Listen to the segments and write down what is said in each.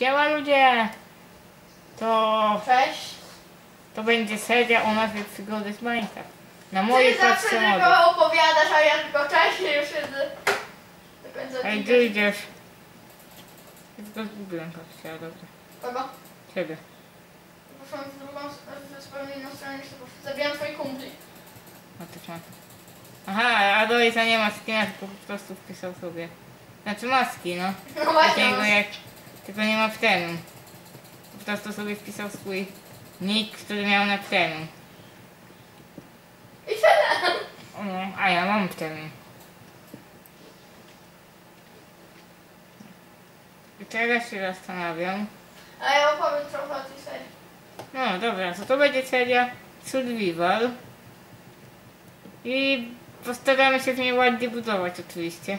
Siema ludzie! Cześć. To będzie seria o nazwie Przygody z Minecraft. Na Ty mojej zawsze paczce modów. tylko opowiadasz, a ja tylko wcześniej już siedzę. Do końca Ej, dnia. gdzie idziesz? Ja tylko zgubiłem patrzcie, ale dobrze. Kogo? Ciebie. Poszłam w drugą, w zupełnie inną stronę niż ty. Zabijam twoich kumpli. O, też mam. Aha, a Dojca nie ma skina, tylko po prostu wpisał sobie. Znaczy maski, no. No właśnie. Takiego jak... Tylko nie ma ptenu. Po prostu sobie wpisał swój nick, który miał na ptenu. I tyle. No, a ja mam ptenu. I teraz się zastanawiam. A ja opowiem trochę o tej serii. No dobra, to będzie seria Survival. I postaramy się w niej ładnie budować oczywiście.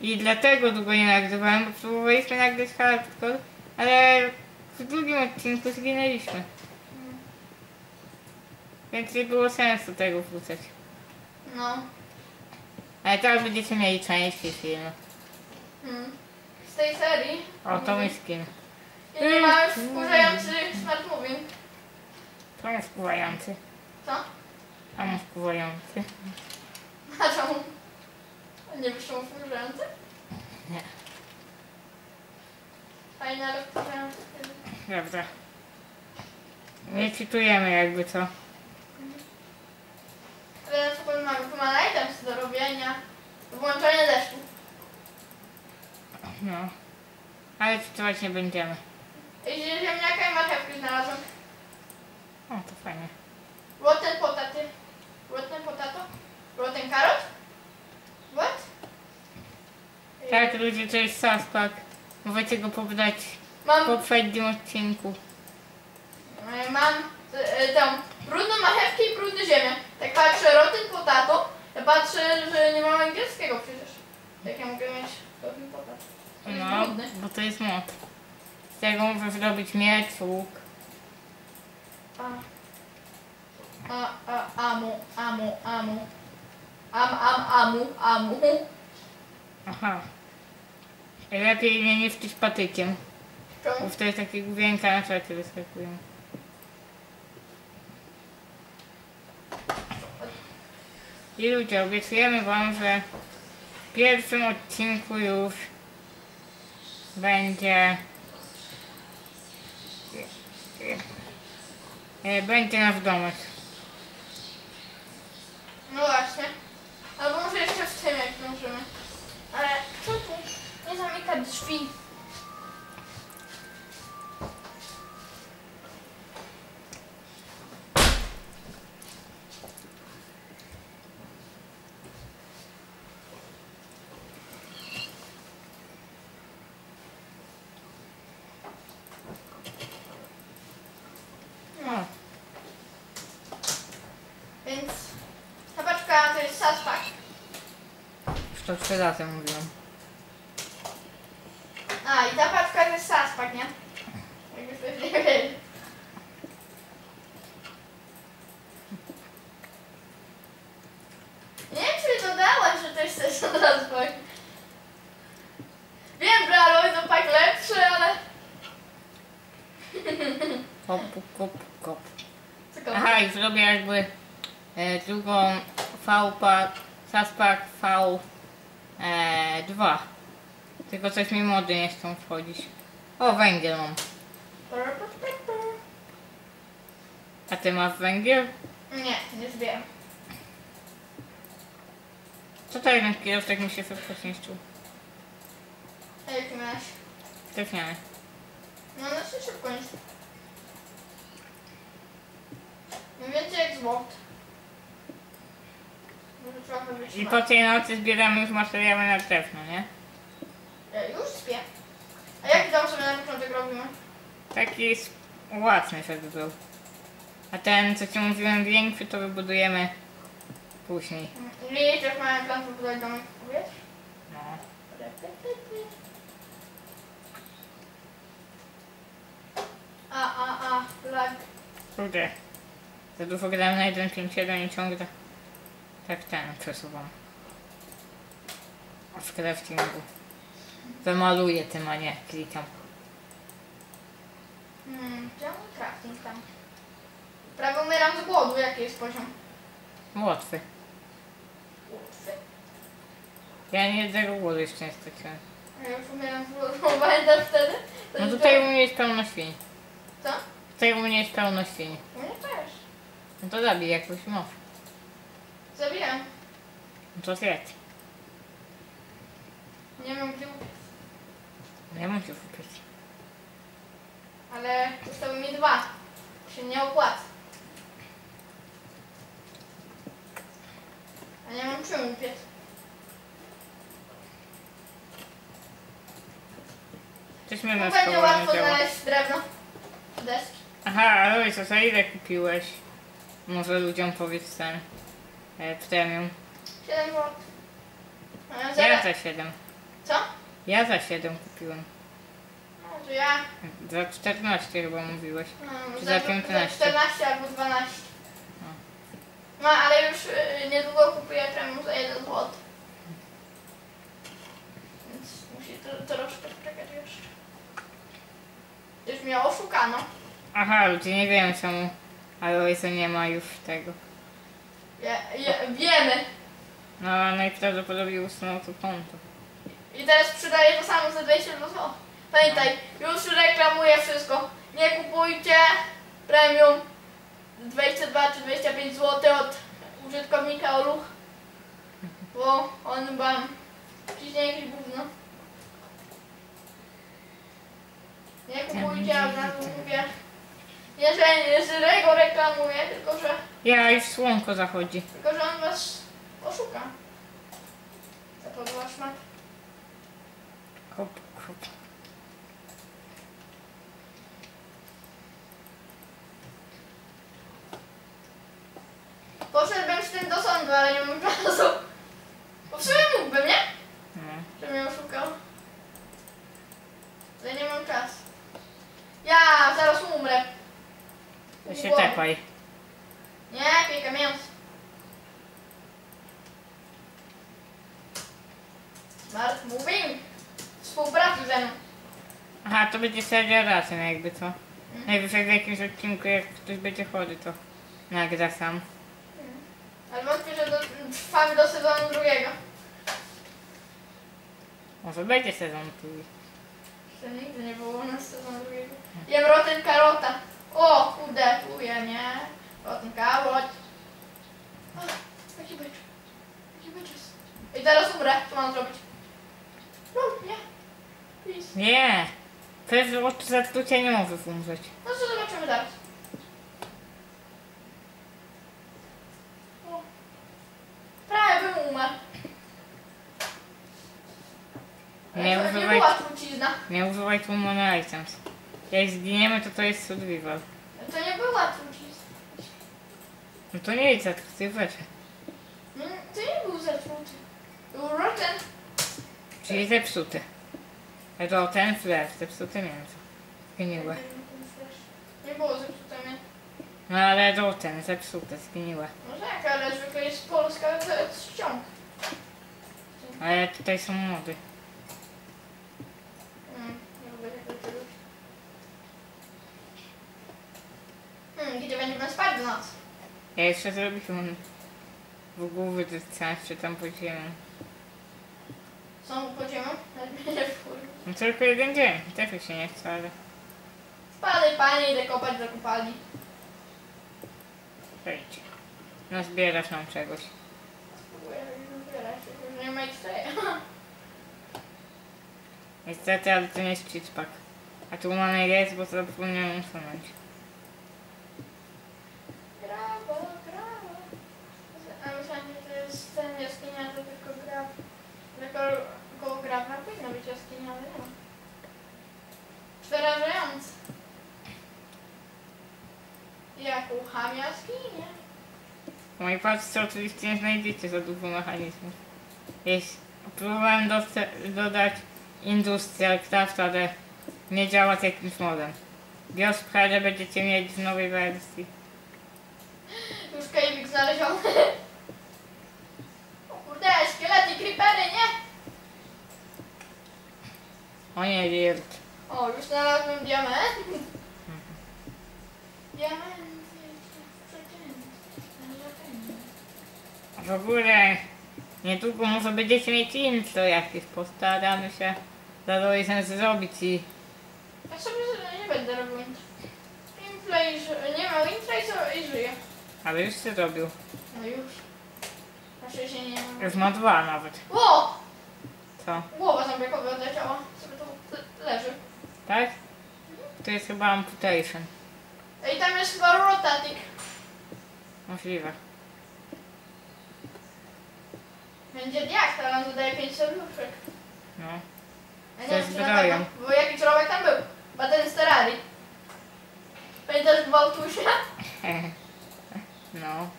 I dlatego długo nie nagrywałem, bo próbowaliśmy nagrać hardcore, ale w drugim odcinku zginęliśmy. Więc nie było sensu tego wrzucać. No. Ale teraz będziecie mieli częściej filmy. Z tej serii. O, to mój skin. I nie ma już wkurzający smart moving. To jest wpływający. Co? A on wpływający. A czemu? Nie wyszło wkurzający? Nie. Fajne, ale wkurzający. Dobra. Nie cytujemy jakby co. Ale na przykład mamy tu ma items do robienia. Włączenie deszczu. No. Ale cytować nie będziemy. I ziemniaka i marchewki znalazłem. O, to fajnie. Rotten potato. Rotten potato? Rotten carrot? What? Tak, ludzie, to jest Sasquatch. Możecie go pobrać w Mam, poprzednim odcinku. mam tą brudną marchewkę i brudne ziemię. Tak patrzę, rotten potato. Ja patrzę, że nie mam angielskiego przecież. Jak ja mogę mieć rotten potato? To jest No, brudny. bo to jest mod. Z tego możesz zrobić miecz, łuk. Amu. Amu. Aha. I lepiej nie niszczyć patykiem, bo Czemu? wtedy takie główienka na czacie wyskakują. I ludzie, obiecujemy wam, że w pierwszym odcinku już będzie nasz domek. No właśnie. Albo może jeszcze w tym jak zdążymy. Ale co tu? Nie zamyka drzwi. No, Więc ta paczka to jest Sasquatch. już to 3 razy mówiłem. A i ta paczka to jest Sasquatch, nie? Jakby ktoś nie wiedział. Nie wiem, czy dodałaś, że to jest ten Sasquatch. Wiem, że Aloy to tak lepszy, ale... Kop, kop, kop. Co komu? Aha, i zrobię jakby drugą Sasquatch V2. Tylko coś mi mody nie chcą wchodzić. O, węgiel mam. A ty masz węgiel? Nie zbieram. Co to jeden kierowcek mi się szybko zniszczył? A jaki masz? Trefniamy. No na się szybko nic. Mniej więcej jak złot. Może trochę I wytrzymać. po tej nocy zbieramy już materiały na drewno, nie? Ja już śpię. A jaki dom sobie na początek robimy? Taki jest łatwy, żeby był. A ten, co ci mówiłem, większy, to wybudujemy później. I też mamy plan wybudować domek, wiesz? No. Lag. Kurde. Za dużo grałem na 1.5.7 i ciągle tak ten przesuwam. W craftingu. Wymaluję tym, a nie klikam. Gdzie mam crafting tam? Prawie umieram z głodu, jaki jest poziom? Łatwy. Łatwy. Ja nie jednego głodu jeszcze nie straciłem. A ja już umieram z głodu, pamiętasz wtedy? To No już tutaj było- u mnie jest pełno świń. Co? Tutaj u mnie jest pełno świń. U mnie też. No to zabij jakoś może. Zabijam. No to zjedz. Nie wiem gdzie upiec. Nie musisz upiec. Ale zostały mi 2. Się nie opłaca. A nie mam czym upiec. Coś mnie No na będzie szkołę nie łatwo działa. znaleźć drewno. Deski. Aha, ale co za ile kupiłeś? Może ludziom powiedz ten premium. 7 zł. A Ja zaraz... za 7. Co? Ja za 7 kupiłem. No, to ja... Za 14 chyba mówiłeś. Czy Za za 15? 14 albo 12. No ale już niedługo kupuję premium za 1 zł. Więc musi troszkę poczekać jeszcze. Już mnie oszukano. Aha, ludzie nie wiem czemu Aloysa nie ma już tego. Wiemy. No najprawdopodobniej usunął to konto. I teraz sprzedaję to samo za 22 zł. Pamiętaj, już reklamuję wszystko. Nie kupujcie premium 22 czy 25 zł od użytkownika Oluch. Bo on wam ciśnie jakieś gówno. Nie kupujcie, a od razu mówię. Nie, że go reklamuję, Ja już słonko zachodzi. tylko że on was oszuka. Zapadła szmat. Hop, hop. Poszedłbym z tym do sądu, ale nie mam czasu. Bo w sumie mógłbym, nie? No. Że mnie oszukał. Ale nie mam czasu. Ja zaraz umrę. To się tepaj. Nie, pieka mięso. Smart moving. Współpracuj ze mną. Aha, to będzie seria razem jakby co. Najwyżej w jakimś odcinku jak ktoś będzie chory to nagra sam. Ale wątpię, że trwamy do sezonu drugiego. Może będzie sezon drugi. Jeszcze nigdy nie było u nas sezonu drugiego. Jem rotten karota. O, kurde, pluje, nie? Rotten karot. O, jaki bycz. Jaki bycz jest. I teraz umrę. Co mam zrobić? No, nie. Please. Nie! Przez od zatrucia nie możesz umrzeć. No co zobaczymy zaraz. O. Prawie bym umarł. Nie Nie używaj, była trucizna. nie używaj tu mono items. Jak zginiemy to jest survival. To nie była trucizna. No to nie jest zatruty rzeczy. To nie był zatruty. Był rotten. Czyli zepsuty. Rotten flesh, zepsute mięso. Zgniłe. Nie było zepsute mnie. No ale rotten, zepsute, zgniłe. No tak, ale zwykle jest Polska, to jest ściąg. Ale tutaj są mody. Nie lubię tego czegoś. Gdzie będziemy spać do nocy? Ja jeszcze zrobiłem w głowy dystans, czy tam podziemem. Są podziemą? Nawet mnie nie wkurwi. No tylko jeden dzień, tego się nie chce, ale Spadaj panie, idę kopać do kopalni. wejdź. No zbierasz nam czegoś. Spróbuję zbierać, tylko że nie ma ich steje. Niestety, ale to nie jest cheatpack. A tu mamy jest, bo zapomniałem usunąć. Grawa. A myślałam, że to jest ten jaskinia, to tylko graw. Tylko koło grawa powinna być jaskinia, ale nie ma. Przerażające. Jak ucham jaskinię. W mojej paczce oczywiście nie znajdziecie za dużo mechanizmów. Próbowałem dodać Industrial Craft, ale nie działa z jakimś modem. Biosphere będziecie mieć w nowej wersji. Już kejwik znaleziony. O kurde, szkielety, creepery, nie? O nie, Dirt. O, już znalazłem diament. Diamenty, W ogóle niedługo może będziecie mieć intro jakieś, postaramy się za Loisem zrobić i... ja sobie nie będę robił intro. Gameplay, nie miał intra i żyje. Ale już się zrobił. No już. Znaczy się nie ma. Już ma 2 nawet. Ło! Co? Głowa zombiakowa odleciała. Sobie tu leży. Tak? To jest chyba amputation. I tam jest chyba rotatik. Możliwe. Będzie jak, ale on dodaje 5 serduszek. No. Ja nie Ze wiem, czy na zbroją. pewno, bo jakiś robek tam był. Chyba ten z Terrarii. Pamiętasz Bałtusia? No.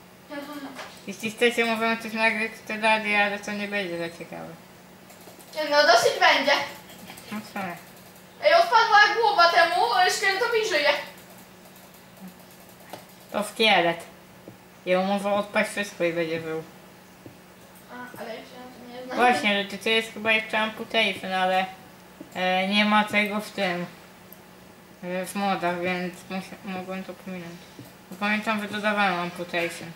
Jeśli chcecie, możemy coś nagrać w Terrarii, ale to nie będzie za ciekawe. No dosyć będzie. No co? Ej, odpadła głowa temu, szkieletowi żyje. To szkielet. Jemu może odpaść wszystko i będzie żył. A, ale ja się na tym nie znam. Właśnie, że to jest chyba jeszcze amputation, ale nie ma tego w tym. W modach, więc mogłem to pominąć. Bo pamiętam, że dodawałem amputation.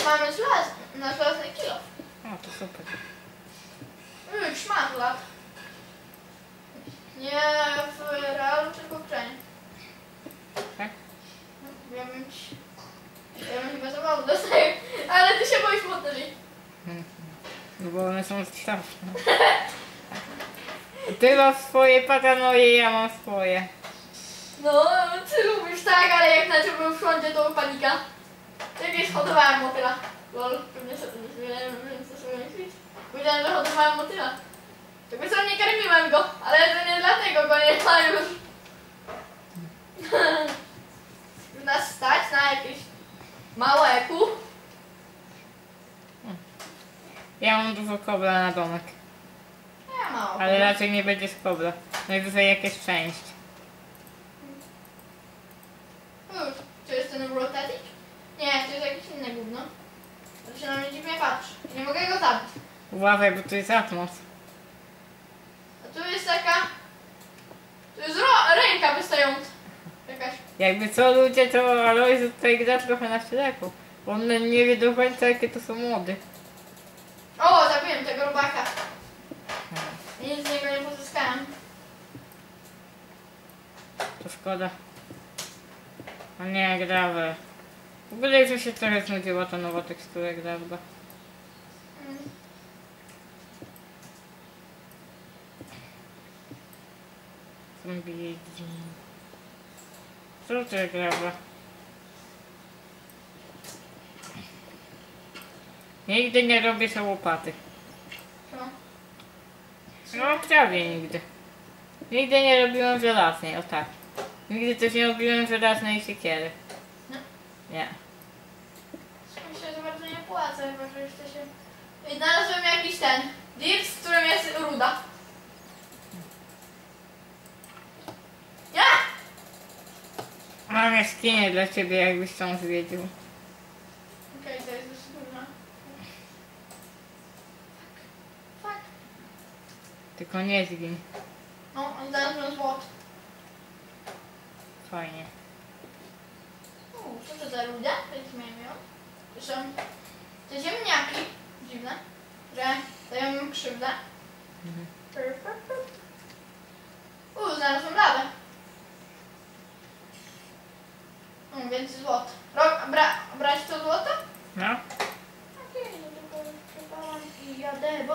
Mamy nasz żelazny kilo. O, to super. Szmatlat. Nie w realu, tylko w grze. Tak? Ja bym chyba za mało dostaję, ale ty się boisz modeli. No bo one są straszne. Ty masz swoje paranoje, ja mam swoje. No, ty lubisz tak, ale jak na ciebie był w rządzie, to panika. Jakieś hodowałem motyla. Lol, pewnie sobie nie wiem, co sobie myślić. Powiedziałem, że hodowałem motyla. Jakby co, nie karmiłem go, ale to nie dlatego go nie ma już. Nas stać na jakieś małe eku. Ja mam dużo kobla na domek. Ja mało. Ale raczej nie będzie z kobla. Najwyżej jakieś część. To jest ten rotatik? Nie, to jest jakieś inne gówno. To się na mnie dziwnie patrzy. Nie mogę go zabić. Uważaj, bo tu jest atmos. A tu jest taka... Tu jest ręka wystająca. Jakaś. Jakby co ludzie, to Alois tutaj gra trochę na ślepo. Bo on nie wie do końca, jakie to są mody. O, zabiłem tego robaka. Nic z niego nie pozyskałem. To szkoda. A nie, grawe. W ogóle już się trochę znudziła ta nowa tekstura grawa. Mm. Zombie. Co to grawa? Nigdy nie robię sobie łopaty. Co? No prawie nigdy. Nigdy nie robiłem żelaznej, o tak. Nigdy też nie robiłem żelaznej siekiery. No. Nie. Myślę, że bardzo nie płacę, chyba że jeszcze się... I znalazłem jakiś ten... dirt, w którym jest ruda. Nie! Mam jaskinię dla ciebie, jakbyś tą zwiedził. Okej, to jest dosyć dużo. Fuck. Tylko nie zgin. No, znalazłem złoto. Fajnie. Co to za ruda? Więc miałem ją. To są te ziemniaki. Dziwne, że dają mi krzywdę. Mhm. Znalazłem lawę. Więcej złota. Brać to złoto? No? Okej, no tylko przepałam i jadę, bo...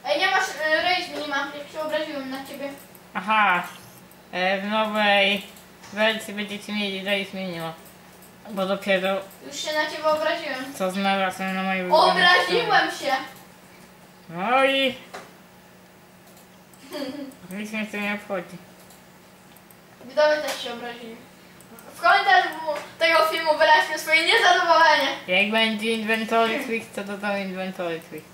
Ej, nie masz raise minima, jak się obraziłem na ciebie. Aha. W nowej wersji będziecie mieli race minima. Bo dopiero Już się na ciebie obraziłem. co znalazłem na mojej ulubionej stronie. Obraziłem się! No i... Nic mnie to nie obchodzi. Widzowie też się obrazili. W komentarzu tego filmu wyraźmy swoje niezadowolenie. Jak będzie inventory twix, to dodam inventory twix.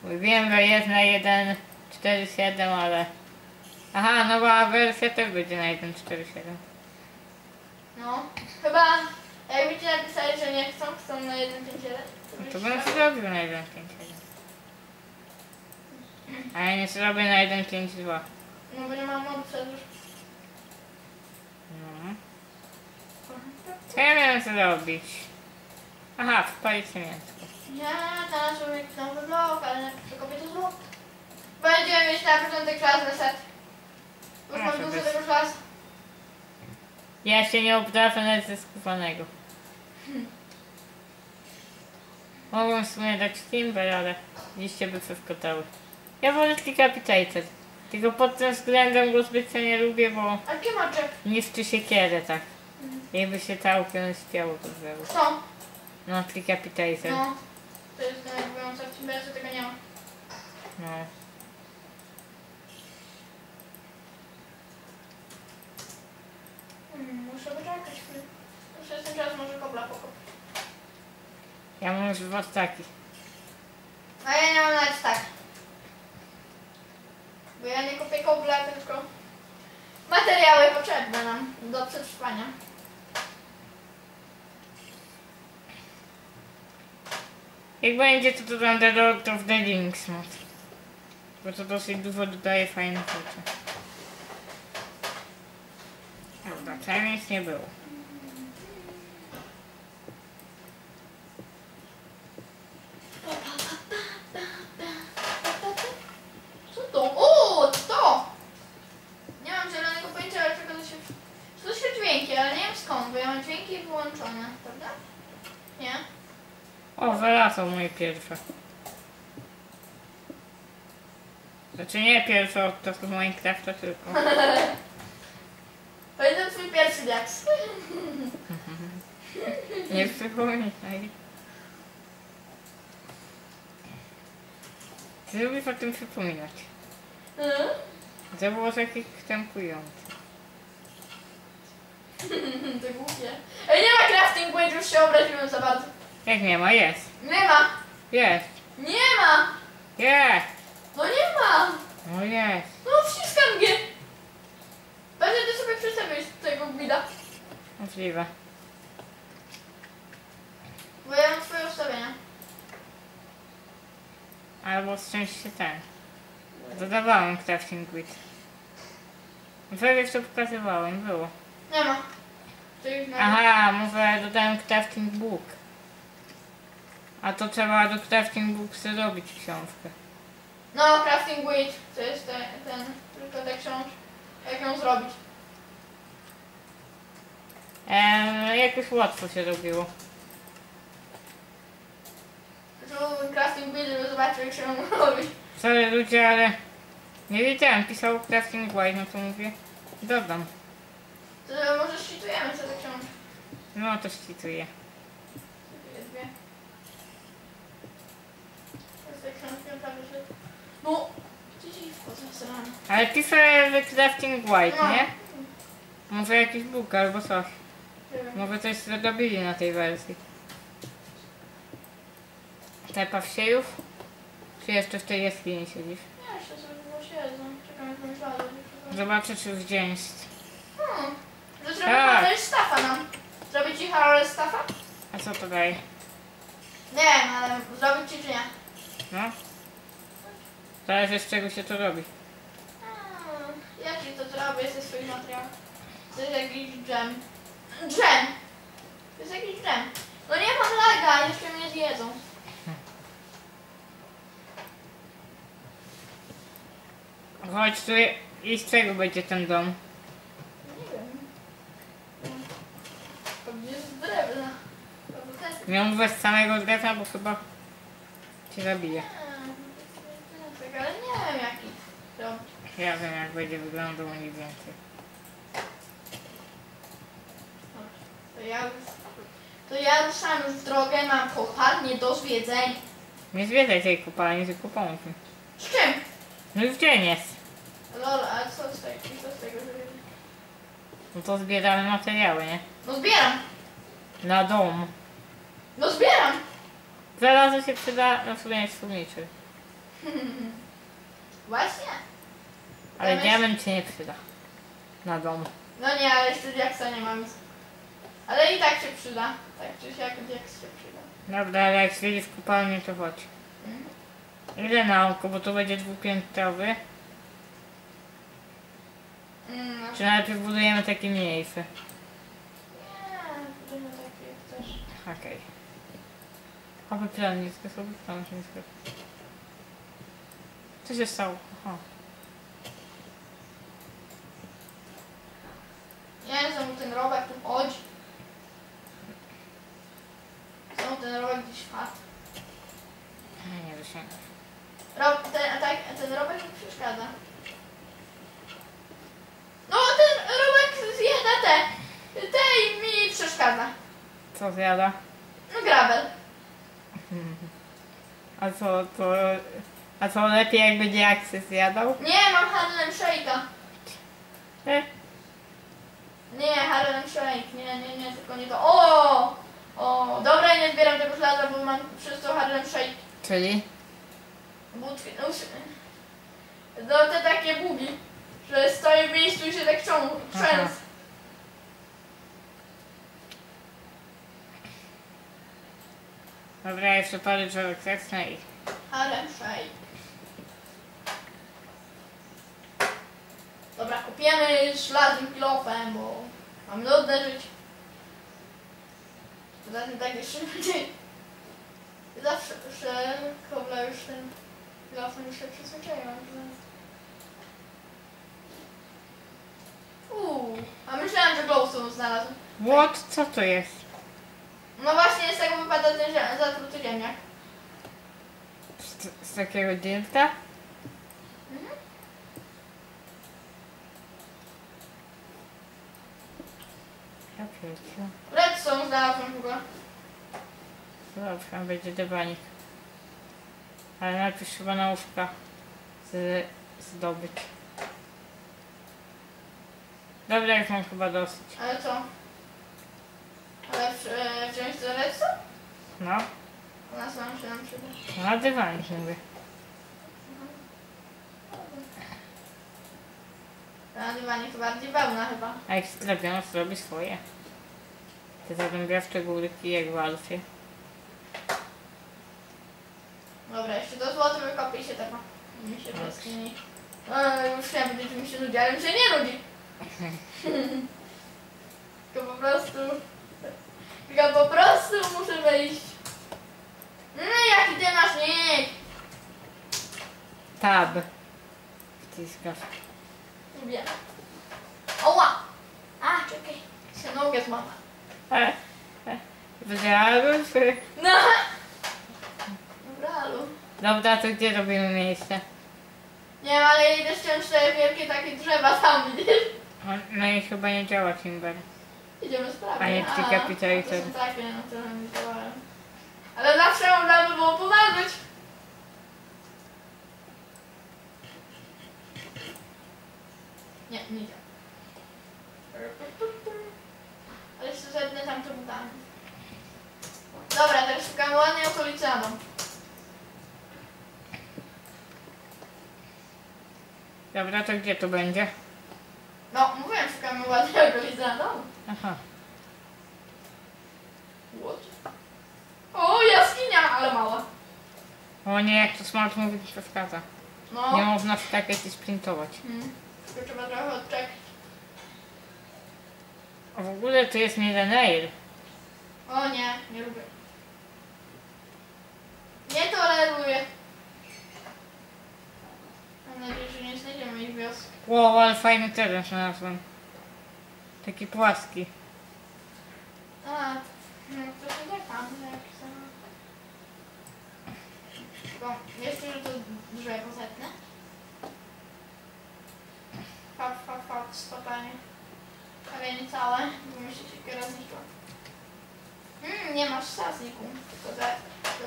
Bo wiem, że jest na 1.4.7, ale... Aha, nowa wersja też będzie na 1.4.7. No, chyba jakby ci napisali, że nie chcą na 1.5.1. No to bym zrobił na 1.5.7. A ja nie zrobię na 1.5.2. No bo nie mam modu przedłuż. No. Co ja miałem zrobić? Aha, wpalić mięsko. Nie, teraz robię nowy blok, ale najpierw przekopię to złoto. Będziemy mieć na początek klas reset. Już No, mam to dużo bez- tego klas. Ja się nie obdarzę nawet ze skupanego. Mogłem w sumie dać Timber, ale liście by przeszkodały. Ja wolę Decapitated. Tylko pod tym względem go zbytnio nie lubię, bo A kim macie? niszczy siekierę tak. Jakby się całkiem spiało to drzewo. Kto? No, Decapitated. No. To jest ten jakby w Timberze tego nie ma. No. Muszę poczekać. Przez ten czas może kobla pokop. Ja mam już dwa staki. A ja nie mam nawet tak. Bo ja nie kupię kobla, tylko materiały potrzebne nam do przetrwania. Jak będzie to dodam The Lord of the Rings mod. Bo to dosyć dużo dodaje fajnych rzeczy. Dobra, tam nic nie było. Co to? O, to! Nie mam zielonego pojęcia, ale czego to się... To się dźwięki, ale nie wiem skąd, bo ja mam dźwięki wyłączone, prawda? Nie? O, wylazło moje pierwsze. Znaczy nie pierwsze od czasu Minecrafta, tylko. Pamiętam twój pierwszy diaks. Nie przypominaj. Ty lubisz o tym przypominać. To było takie krępujące. To głupie. Ej, nie ma crafting, bo już się obraziłem za bardzo. Jak nie ma? Jest. Nie ma! Jest. Nie ma! Jest. No nie ma! No jest. No wciskam G! Będzie ty sobie przestawić tego bida. Możliwe. Bo ja mam twoje ustawienia. Albo z czymś się ten. Dodawałem crafting grid. Wtedy to pokazywałem, było. Nie ma. To już nie ma. Aha, może dodałem crafting book. A to trzeba do crafting book zrobić książkę. No, crafting wheat. To jest ten tylko ta książka. Jak ją zrobić? Jakoś łatwo się robiło. Zrobił crafting wheat, żeby zobaczył jak się ją robi. Sorry ludzie, ale nie wiedziałem, pisał crafting white, no to mówię, dodam. To może szczytujemy sobie książkę. No to szkicuję. Dwie. To jest ta książka prawie że... No! Gdzie dziwko zasrane. Ale piszę że crafting white, No. nie? Może jakiś book albo coś. Nie wiem. Może coś zrobili na tej wersji. Tepa wsiejów? Czy jeszcze w tej jaskini siedzisz? Nie, jeszcze sobie było siedzę. Czekam jak myślałem. Zobaczę czy już dzień jest. To zrobię Tak. Harry Staffa nam. Zrobić ci Harry Staffa? A co to daje? Nie wiem, ale zrobić ci czy nie? No? Zależy z czego się to robi. Ja ci to zrobię ze swoich materiałów. To jest jakiś dżem. Dżem! To jest jakiś dżem. No nie mam laga, jeszcze mnie zjedzą. Chodź tu i z czego będzie ten dom? Nie wiem. Pewnie z drewna. Albo też. Miał bez samego drewna, bo chyba cię zabije. Tak, ale nie wiem jaki. To. Ja wiem jak będzie wyglądał mniej więcej. To ja ruszam już w drogę, mam kopalnię do zwiedzeń. Nie zwiedzaj tej kopalni, tylko pomóż mi. Z czym? No już dzień jest. Lol, a co z tego? Co z tego, że... No to zbieramy materiały, nie? No zbieram! Na dom. No zbieram! Zaraz się przyda, no w sumie jest furniczy. Właśnie. Ale Zamiast- diament się nie przyda. Na dom. No nie, ale jeszcze diaksa nie mam. Ale i tak się przyda. Tak czy siak diaks się przyda. Dobra, ale jak zwiedzisz kopalnię, to chodź. Ile na oko, bo to będzie dwupiętrowy. Czy najpierw budujemy taki mniejszy? Nie. Okej. Oby plan nie zgasł, oby plan się nie zgasł. Co się stało? Aha. Nie, znowu ten robak tu chodzi. Znowu ten robak gdzieś wpadł. Nie dosięgnę. Ten robak mi przeszkadza. No ten robak zjada te i mi przeszkadza. Co zjada? No gravel. A co lepiej jakby nie Axis zjadał? Nie, mam Harlem Shake'a. E? Nie, Harlem Shake. Nie, tylko nie to. O, dobra, nie zbieram tego żelaza, bo mam przez to Harlem Shake. Czyli? Budki, no te takie bugi, że stoi w miejscu i się tak trzęs. Dobra, jeszcze parę drzewek zacznę i... Harlem Shake. Dobra, kupiemy żelaznym kilofem, bo mam nudne życie. Poza tym tak jeszcze będzie. Zawsze kobla już tym kilofem już się przyzwyczaiłam. A myślałam, że glowstone znalazłem. What? Co to jest? No właśnie z tego wypada ten zatruty ziemniak. Z takiego dziecka? Mhm. Ja pierdolę. Redstone znalazłem w ogóle. Dobrze, będzie dywanik. Ale najpierw chyba na łóżka zdobyć. Dobra, już mam chyba dosyć. Ale co? Ale wziąć do redstone? No, U nas nam przyda. na dywanik mówię. Na dywanie to bardziej wełna chyba. A jak zrobiono, zrobi swoje. Te zarąbiawcze górki jak w Alfie. Dobra, jeszcze do złoty wykopię się tego. Mi się wszystkie już nie będzie, że mi się nudzi, ale mi się nie nudzi. Tylko po prostu muszę wejść. No jaki ty masz nick? Tab. Wciskasz. Nie wiem. Oła! A, czekaj. Się nogę złama. Wziąłem się. No! Dobra, Lu. Dobra, to gdzie robimy miejsce? Nie wiem, ale idę ściąć te wielkie takie drzewa tam, widzisz? No i chyba nie działa Timber. Idziemy sprawdzić. A nie Decapitator. To są takie, no to nie działają. Ale zawsze można by było pomarzyć. Nie działa. Ale jeszcze żadne tam to butami. Dobra, teraz szukamy ładnej okolicy na dom. Dobra, to gdzie to będzie? No, mówiłem, szukamy ładnej okolicy na dom. Aha. What? O, jaskinia, ale mała. O nie, jak to smart mówi, to przeszkadza. No. Nie można wskakać i sprintować. Tylko trzeba trochę odczekać. A w ogóle to jest Milenair. O nie, nie lubię. Nie toleruję. Mam nadzieję, że nie znajdziemy ich wioski. Wow, ale fajny teren znalazłem. Taki płaski. A, no to się czekam, jak sam. Bo jeszcze, że to drzewo zetnę. Fakt, spokojnie. Ale nie całe, bo mi się siekiera zniszczyła. Nie masz sasniku, tylko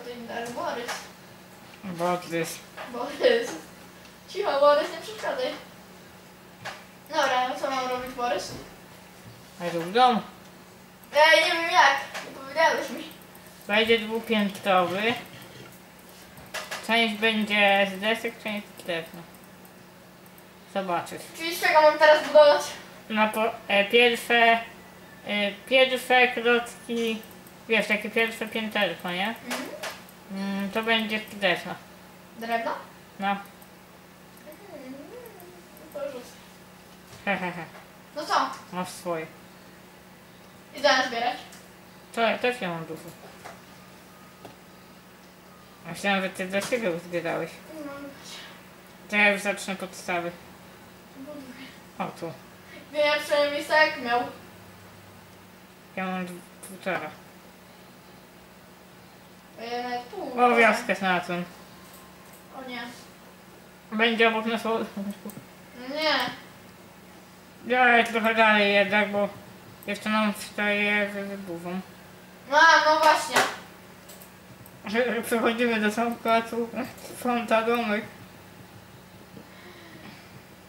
to im dasz Borys. Borys. Borys. Cicho, Borys, nie przeszkadzaj. Dobra, no co mam robić, Borys? Rób dom. Nie wiem jak, nie powiedziałeś mi. Będzie dwupiętrowy. Część będzie z desek, część z drewna. Zobaczysz. Czyli z czego mam teraz budować? Pierwsze klocki, wiesz, takie pierwsze pięterko, nie? To będzie z drewna. Drewno? No. Porzucę. Hehehe. No co? Masz swoje. Idę zbierać. To ja też nie mam dużo. Myślałem, że ty dla siebie uzbierałeś. No, To ja już zacznę podstawy. O tu. ja przynajmniej tak miał. Ja mam 1,5. A ja nawet pół. O, wioskę znalazłem. O nie. Będzie obok naszego... Nie. Ja trochę dalej jednak, bo jeszcze nam wstaje wybuchą. A, no właśnie. Przechodzimy do zamku, a tu fronta domek.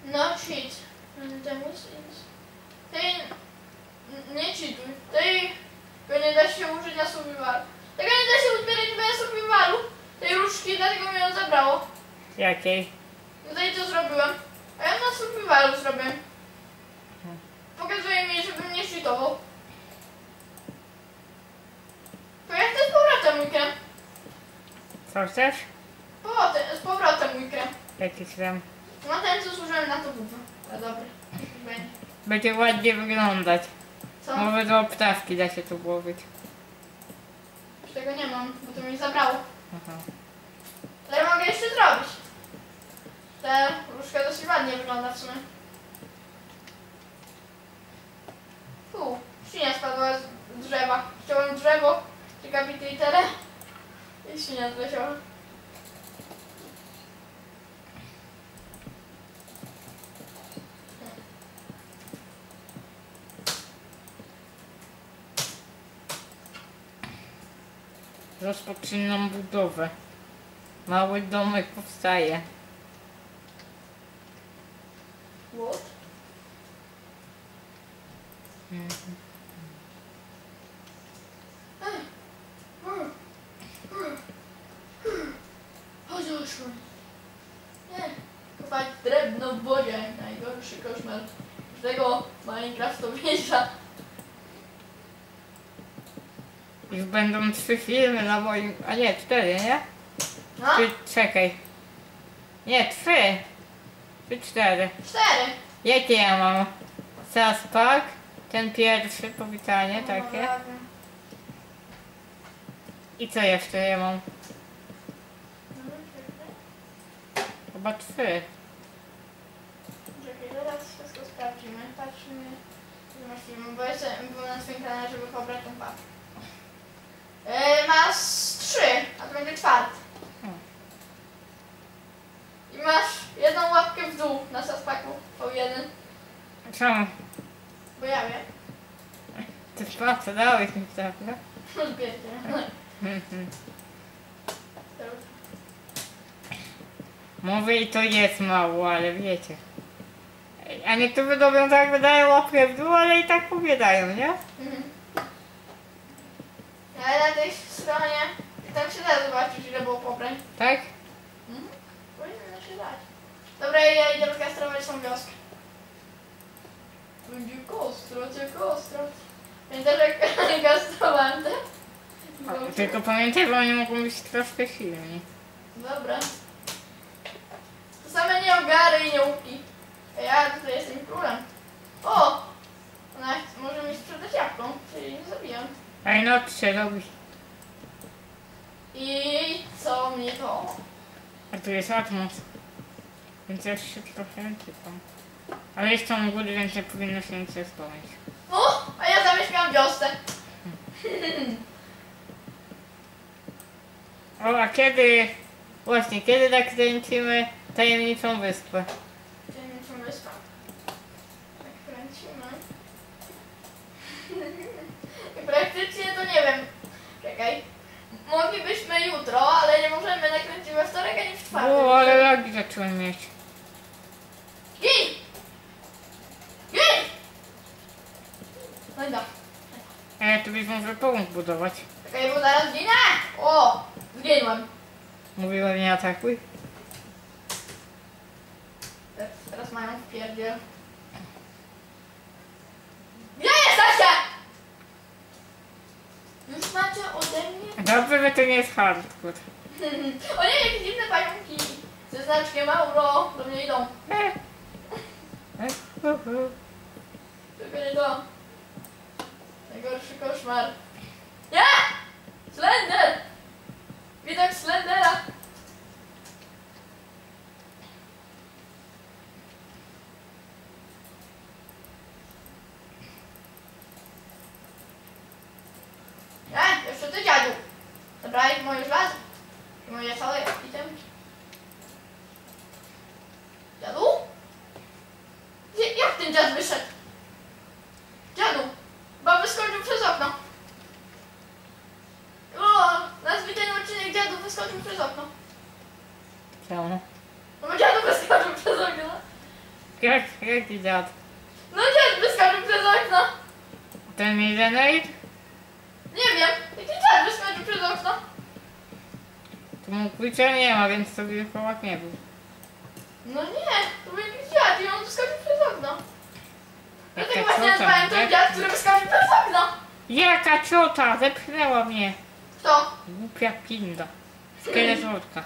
No cheat. Tej... Nie cheatuj. Tego nie da się użyć na survivalu. Tego nie da się uzbierać na survivalu. Tej różdżki, dlatego mnie ją zabrało. Jakiej? Tutaj to zrobiłem. A ja na survivalu zrobię. Pokazuje mi, żebym nie cheatował. To ja chcę z powrotem mój krem. Co chcesz? Z powrotem mój krem. Jaki krem? No ten, co służyłem na to gówno. No dobry. Będzie. Będzie ładnie wyglądać. Co? Może do obtawki da się tu włożyć. Już tego nie mam, bo to mi zabrało. Aha. Ale mogę jeszcze zrobić. Ta różka dosyć ładnie wygląda w sumie. Świnia spadła z drzewa. Chciałem drzewo, ciekawity i tyle. I świnia zleciała. Rozpoczynam budowę. Mały domek powstaje. What? Chodź, nie. Kopać drewno w wodzie. Najgorszy koszmar. Tego Minecraftowicza. Już będą 3 filmy na moim... A nie, 4, nie? No? Czekaj. Nie, 3. Czy 4? 4. Jakie ja mam? South Park? Ten pierwszy, powitanie takie. I co jeszcze ja mam? Chyba 3. Czekaj, zaraz wszystko sprawdzimy. Patrzymy, wymyślimy, bo na swoim kanale, żeby pobrać tą papę. Masz 3, a to będzie 4. I masz jedną łapkę w dół na saspaku, V1, Czemu? bo ja wiem. Ty co dałeś mi, prawda? Zbiercie. Mówię i to jest mało, ale wiecie. A niektórzy robią tak, wydają łapkę w dół, ale i tak pobiedają, nie? Ale na tej stronie, tam się da zobaczyć, ile było pobrań. Tak? Powinno się dać. Dobra, ja idę wykastrować tą wioskę. Będzie kostro. Pamiętasz jak kastrowałem te? Tylko pamiętaj, bo oni mogą być troszkę silni. Dobra. To same nieogary i niełki. A ja tutaj jestem królem. O! Ona może mi sprzedać jabłką, czyli nie zabijam. Ej, no co się robi? I co mnie to? A tu jest atmos. Więc ja się trochę czytam. Ale jeszcze mam góry, więc nie powinno się nic spełnić. O! A ja zamieszkam w wiosce. O, a kiedy... Właśnie, kiedy nakręcimy tajemniczą wyspę? Tajemniczą wyspę. Tak kręcimy. I praktycznie to nie wiem. Czekaj. Moglibyśmy jutro, ale nie możemy nakręcić we wtorek ani w czwartek. O, ale lagi zacząłem mieć. Gin! Gin! No i da. A ja tu byś może pomógł budować. Czekaj, bo zaraz ginę! O! Zginąłem. Mówiłem, nie atakuj. Teraz mają w pierdzie. Gdzie jesteście? Już macie ode mnie? Dobrze, że to nie jest hardcore. O nie, jakie dziwne pająki. Ze znaczkiem euro do mnie idą. Tylko nie to. Najgorszy koszmar. Nie! Slender! Widok Slendera! Nie, jeszcze ty, dziadu! Zabrałeś moje żelazo. I moje całe itemki. Dziadu? Jak ten dziad wyszedł? Dziadu! Chyba wyskoczył przez okno. O, nazwij ten odcinek dziadu wyskoczył przez okno. Czemu? No bo dziadu wyskoczył przez okno. Jaki dziad? No dziad wyskoczył przez okno. Ten Millennium? Nie wiem, jaki dziad wyskoczył przez okno. To mógł być, ale nie ma, więc to wilkołak nie był. No nie, to był jakiś dziad i on wyskoczył przez okno. Dlatego Jaka właśnie ciota, nazwałem ten tak? dziad, który wyskoczył przez okno. Jaka ciota! Zepchnęła mnie! Kto? Głupia pinda. Szkieletorka.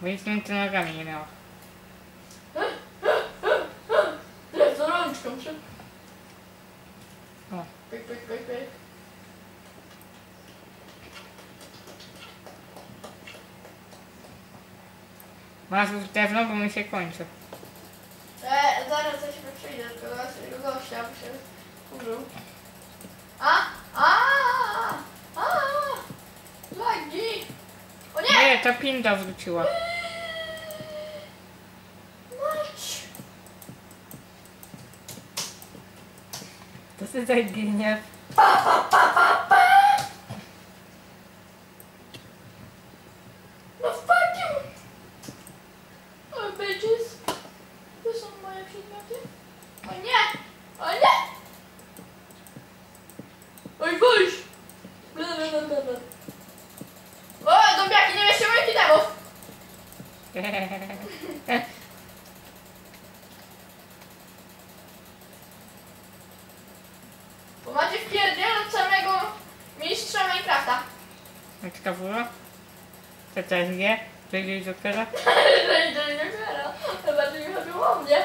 Bo nic między nogami nie miała. Dref za rączką, szybko. O. Pyk, pyk, pyk, pyk. Masz już drewno, bo mi się kończy. Zaraz coś przyjdę, tylko do swojego gościa, bo się kurzył. Lagi! O nie! Nie, ta pinda wróciła. Mać! To ty tak gniesz. No fuck you! Oh bitches! To są moje przedmioty? O nie! O nie! Oj boś! O, dąbiaki, nie wiesz moich itemów! Bo macie wpierdziel od samego mistrza Minecrafta. Maczka była? Co to jest G? Czyli Jokera? Że idę do Jokera. Chyba, że mi chodziło o mnie.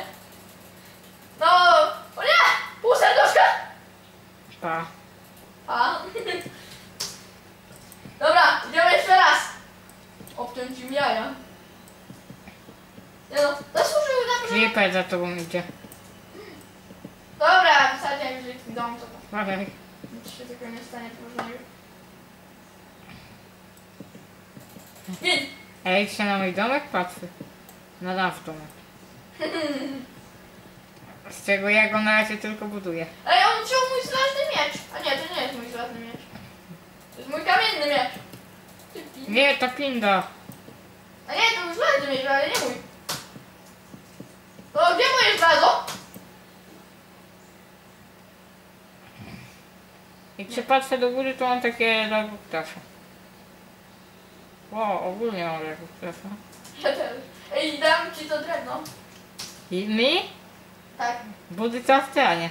No, o nie! Pół serduszka! Pa. A. Dobra, idziemy jeszcze raz. Obciąć im jaja. Nie no, zasłużyły na to, że... Creeper za tobą idzie. Dobra, wsadziłem już w dom, to Uważaj. nic się tego nie stanie poważnego. Gin! Ej, się na mój domek patrzy. Na nasz domek. Z czego ja go na razie tylko buduję. Ej, on wziął mój żelazny miecz. A nie, to nie jest mój żelazny miecz. To jest mój kamienny miecz. Nie, to pinda. A nie, to już żelazny miecz, ale nie mój. To gdzie moje żelazo? Jak się patrzę do góry, to mam takie logo ptasa. Wow, ogólnie mam logo ptasa. Ja też. Ej, dam ci to drewno. I mi? Tak. Budy to w terenie.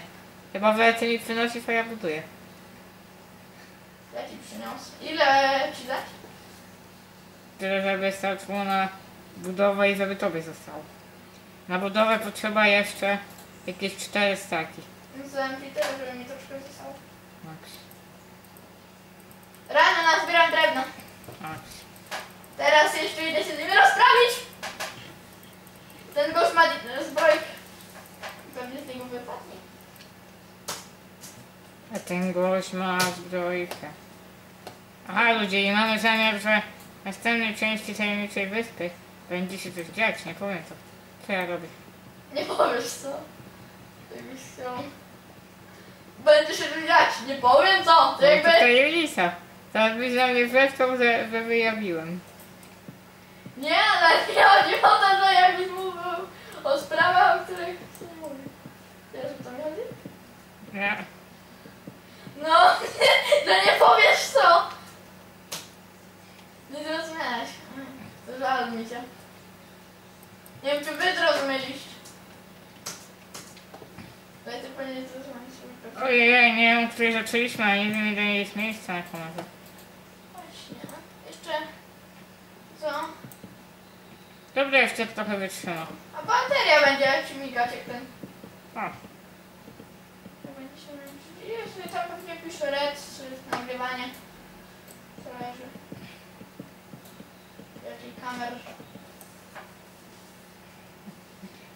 Chyba wiele mi przynosi, co ja buduję. Ja ci przyniosę. Ile ci dać? Tyle, żeby starczyło na budowę i żeby tobie zostało. Na budowę potrzeba jeszcze jakieś 4 staki. Więc dam ci tyle, żeby mi troszkę zostało. Max. Rano nazbieram drewno. Max. Teraz jeszcze idę się z nimi rozprawić. Ten gość ma zbrojkę. Pewnie z niego wypadnie. A ten gość ma zbrojkę. Aha ludzie, i mamy zamiar, że w następnej części tajemniczej wyspy będzie się coś dziać, nie powiem co. Co ja robię? Nie powiesz co. Jakbyś chciał. Będzie się tu dziać. Nie powiem co. To No jakby... tutaj Julisa. Teraz byś na mnie wresztą, że wyjawiłem. Nie, ale nie chodzi o to, że jakbyś mówił o sprawach, o których się nie mówi. Wiesz o co mi chodzi? Nie. No, że nie powiesz co. Nie zrozumiałeś. To żal mi cię. Nie wiem, czy wy zrozumieliście. Ale ty powinien zrozumieć. Ojej, nie wiem, który zaczęliśmy, ale nie wiem ile jest miejsca na kamerze. Właśnie. Jeszcze... Co? Dobra, jeszcze trochę wytrzyma. A bateria będzie ci migać jak ten. O, Będzie się... Jeszcze tam pewnie pisze red czy nagrywanie. Zależy. Jakiej kamer.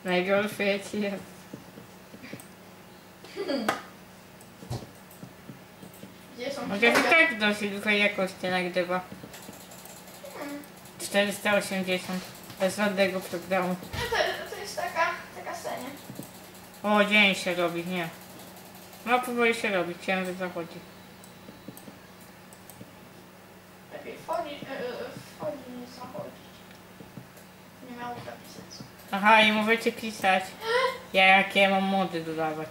Najgorszy jest. Gdzie są Chociaż i tak dosyć dużej jakości nagrywa. 480 bez żadnego programu. No to jest taka scena. O, dzień się robi, nie. No powoli się robi, księżyc zachodzi. Lepiej wchodzić niż zachodzić. Nie miało taki sensu. Aha, i możecie pisać, jakie mam mody dodawać.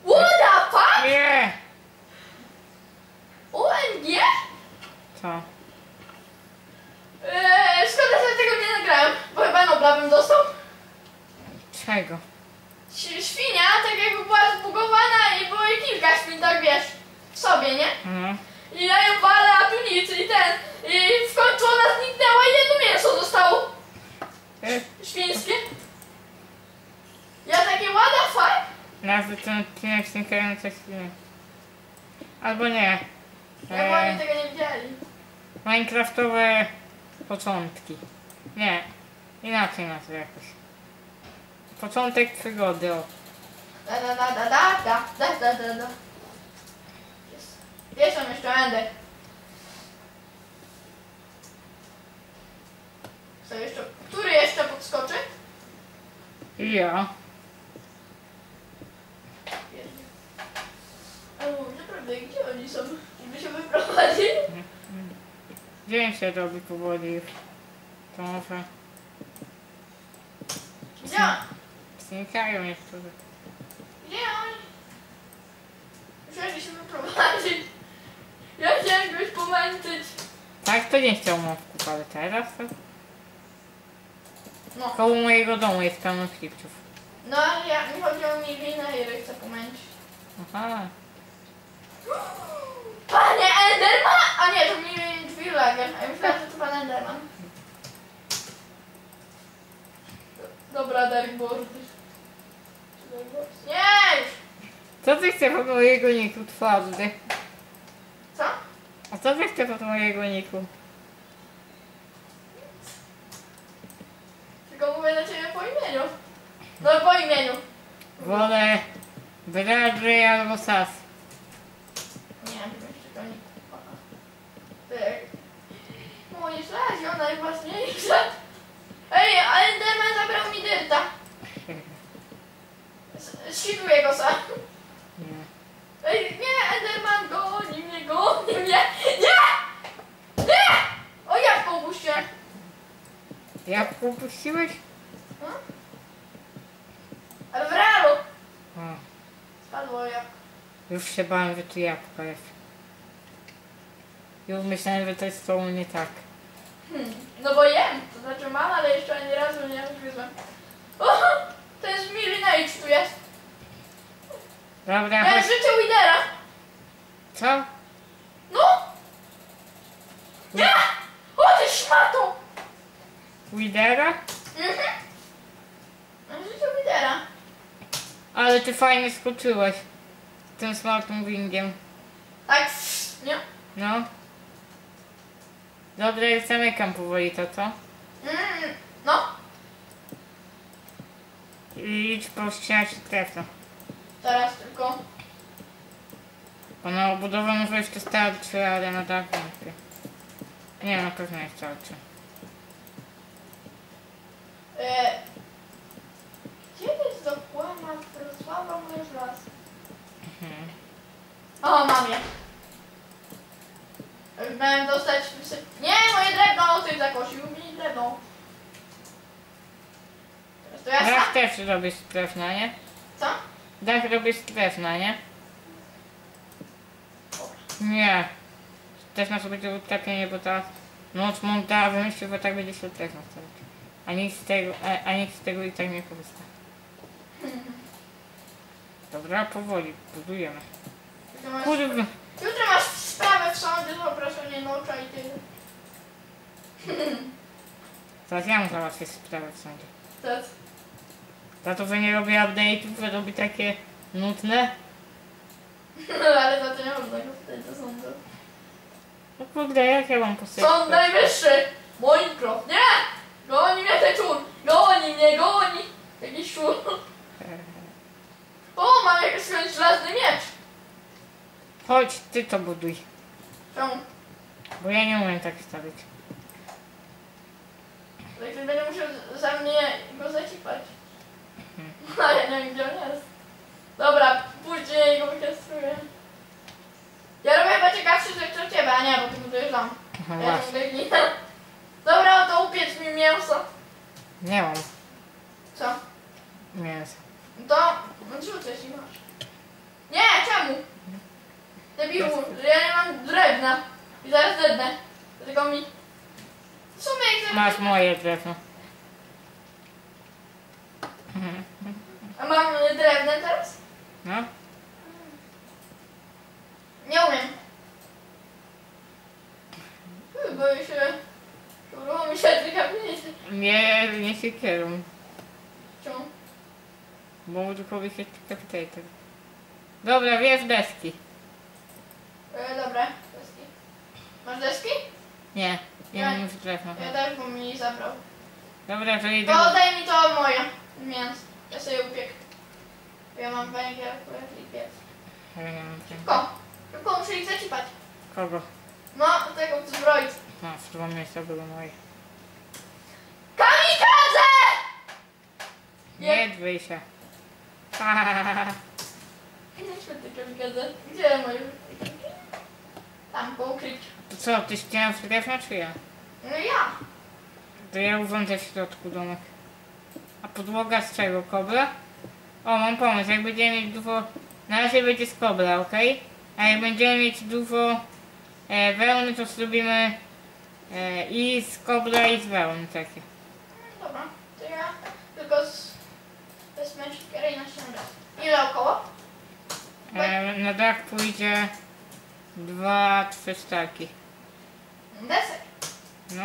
What the fuck? Nie! OMG? Co? Szkoda, że tego nie nagrałem, bo chyba Nobla bym dostał. Czego? Świnia, tak jakby była zbugowana i było jej kilka świn, tak wiesz, w sobie, nie? Mhm. I ja ją walę, a tu nic, i w końcu ona zniknęła i jedno mięso zostało świńskie. Ja takie what the fuck? Nazwy ten odcinek znikają coś innego. Albo nie. Jakby oni tego nie widzieli. Minecraftowe początki. Nie. Inaczej nazwę jakoś. Początek przygody, o. Da. Jest tam jeszcze Ender. Co jeszcze? Który jeszcze podskoczy? I ja. Ale naprawdę, gdzie oni są? Żeby się wyprowadzili? Dzień się robi powoli już. To może Gdzie? znikają jeszcze. Gdzie oni? Musieli się wyprowadzić. Ja chciałem kogoś pomęczyć. Tak, to nie chciał mowków, ale teraz to... No. Koło mojego domu jest pełno klipciów. No, mi chodzi o Milinę i chcę pomęczyć. Aha. Panie Enderman! A nie, to mi Drzwilager. A ja myślałam, że to pan Enderman. Dobra, Darkboard. Nie! Już. Co ty chcesz od mojego niku, twardy? Co? A co ty chcesz od mojego niku? Tylko mówię do ciebie po imieniu. No po imieniu. Wolę Bradley albo Sas. Nie, to jeszcze to nie. Tak. Moje szlazi, ona najważniejsza. Ej, a Enderman zabrał mi dyrta. Świduję go sam. Nie. Ej, nie, Enderman goni mnie. Nie! Nie! O, jabłko upuśćcie. Jabłko upuściłeś? Ale w realu. O, Spadło jabłko. już się bałem, że tu jabłko jest. Już myślałem, że to jest to nie tak. No bo jem, to znaczy mam, ale jeszcze ani razu nie gryzłem. O, to jest Milinage tu jest. Dobra, Miałem chodź. życie Widera. Co? No! Nie! O, ty szmato! Widera? Mam życie Widera. Ale ty fajnie skoczyłeś. Tym smartym wingiem. Tak, nie? No. Dobra, już zamykam powoli to, co? No, I idź po ścianę trefno. teraz tylko. Bo na obudowę może jeszcze starczy, ale na dachu nie, na pewno nie starczy. Gdzie jest dokładna Wrocławia mój las? Mhm. O, mam je. Miałem dostać... Nie, moje drewno, ty zakosił mi drewno. Teraz to ja sam. Dach też robisz z drewna, nie? Co? Dach robisz z drewna, nie? Nie. Też na sobie to utrapienie, bo ta noc monta wymyślił, że tak będzie się drewno stawiać. A nikt z tego i tak nie korzysta. Dobra, powoli, budujemy. Kurde. Jutro masz sprawę w sądzie, to proszę nie nocza i tyle. Teraz ja mu załatwię sprawę w sądzie. Tak. Za to, że nie robię update'ów, że robi takie nudne. Ale za to nie można go wtedy do sądu. No kurde, jak ja mam posypać? Sąd najwyższy! Minecraft, nie! Goni mnie ten czur! Goni mnie, goni! Jakiś czur. O, mam jakiś żelazny miecz. Chodź, ty to buduj. Czemu? Bo ja nie umiem tak stawić. Tak ktoś będzie musiał za mnie go zacipać. A ja nie wiem, gdzie on jest. Dobra, później go wykastruję. Ja robię chyba ciekawszy rzeczy od ciebie, a nie, bo ty budujesz dom. Aha, Ja właśnie. ciągle ginę. Dobra, to upiec mi mięso. Nie mam Co? mięsa. To odrzucę jeśli masz. Nie, czemu? Debilu, że ja nie mam drewna. I zaraz dednę. Tylko mi... W sumie jak Masz moje drewno. A mam drewno teraz? No? Nie umiem. Boję się... Udało mi się dekapnicy. Nie siekierą. Czemu? Bo użykowi się kapitator. Dobra, wiesz deski. Dobra, deski. Masz deski? Nie, Nie. ja mam już drewno. Ja też, bo mi zabrał. Dobra, to idę. To daj mi to moje mięso. Ja sobie upiek. Ja mam węgiel, i piec. Ja nie mam drewna. Szybko. Szybko, muszę ich zacipać. Kogo? No, tego zbroić. No, w dwa miejsca były moje. Kamikadze! Nie drzyj się. Ha, ha, ha, ha. Nie świetny kamikadze. Gdzie moje... Tam, po ukryciu. To co, ty ścianasz drewno czy ja? No ja. To ja urządzę w środku domek. A podłoga z czego? Kobra? O, mam pomysł. Jak będziemy mieć dużo... Na razie będzie z kobra, ok? A jak będziemy mieć dużo wełny, to zrobimy i z kobra i z wełny takie. Dobra, to ja tylko wezmę siekierę i nacinam raz. Ile około? Na dach pójdzie 2-3 staki. Desek. No,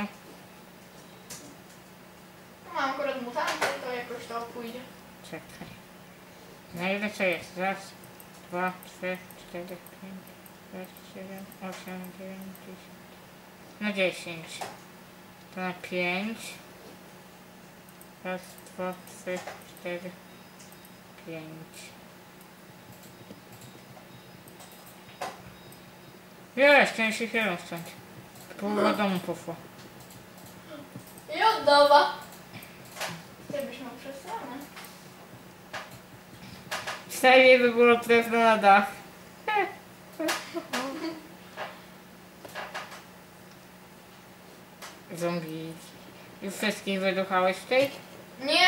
Mam akurat mutanty, to jakoś to pójdzie. czekaj. Na ile to jest? Raz, 2, 3, 4, 5, 6, 7, 8, 9, 10. No 10. To na 5. Raz, 2, 3, 4, 5. Jeszcze się chwilą stąd. Połowa domu poszła. I od nowa. Ty byś miał przesłane. Wstawię by było drewno na dach. Zombie. Już wszystkich wyduchałeś w tej? Nie,